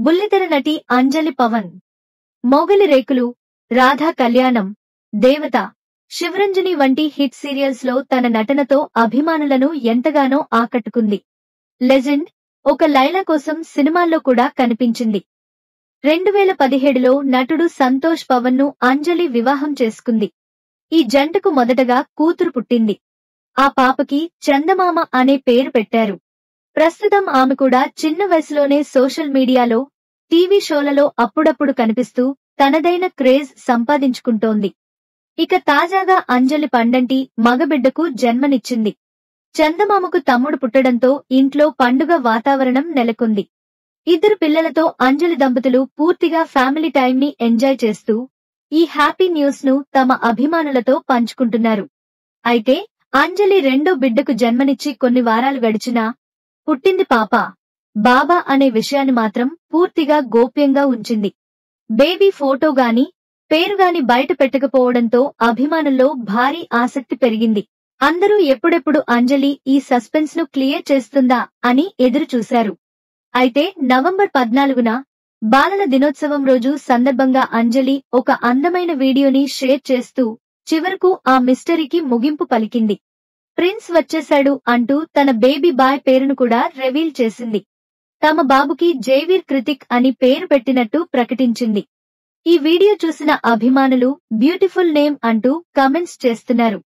బుల్లితెర నటి అంజలి పవన్, మొగలి రేకులు, రాధా కళ్యాణం, దేవత, శివరంజని వంటి హిట్ సీరియల్స్ లో తన నటనతో అభిమానులను ఎంతగానో ఆకట్టుకుంది. లెజెండ్, ఒక లైలా కోసం సినిమాల్లో కూడా కనిపించింది. 2017లో నటుడు సంతోష్ పవన్ ను అంజలి వివాహం చేసుకుంది. ఈ జంటకు మొదటగా కూతురు పుట్టింది. ఆ పాపకి చందమామ అనే పేరు పెట్టారు. ప్రస్తుతం ఆమె కూడా చిన్న వయసులోనే సోషల్ మీడియాలో, టీవీ షోలలో అప్పుడప్పుడు కనిపిస్తూ తనదైన క్రేజ్ సంపాదించుకుంటోంది. ఇక తాజాగా అంజలి పండంటి మగబిడ్డకు జన్మనిచ్చింది. చందమామకు తమ్ముడు పుట్టడంతో ఇంట్లో పండుగ వాతావరణం నెలకొంది. ఇద్దరు పిల్లలతో అంజలి దంపతులు పూర్తిగా ఫ్యామిలీ టైం ని ఎంజాయ్ చేస్తూ ఈ హ్యాపీ న్యూస్ ను తమ అభిమానులతో పంచుకుంటున్నారు. అయితే అంజలి రెండో బిడ్డకు జన్మనిచ్చి కొన్ని వారాలు గడిచినా పుట్టింది పాప, బాబా అనే విషయాన్ని మాత్రం పూర్తిగా గోప్యంగా ఉంచింది. బేబీ ఫోటో గాని, పేరు గాని బయట పెట్టకపోవడంతో అభిమానుల్లో భారీ ఆసక్తి పెరిగింది. అందరూ ఎప్పుడెప్పుడు అంజలి ఈ సస్పెన్స్ ను క్లియర్ చేస్తుందా అని ఎదురు చూశారు. అయితే నవంబర్ 14న బాలల దినోత్సవం రోజు సందర్భంగా అంజలి ఒక అందమైన వీడియోని షేర్ చేస్తూ చివరకు ఆ మిస్టరీకి ముగింపు పలికింది. ప్రిన్స్ వచ్చేశాడు అంటూ తన బేబీ బాయ్ పేరును కూడా రివీల్ చేసింది. తమ బాబుకి జైవీర్ కృతిక్ అని పేరు పెట్టినట్టు ప్రకటించింది. ఈ వీడియో చూసిన అభిమానులు బ్యూటిఫుల్ నేమ్ అంటూ కామెంట్స్ చేస్తున్నారు.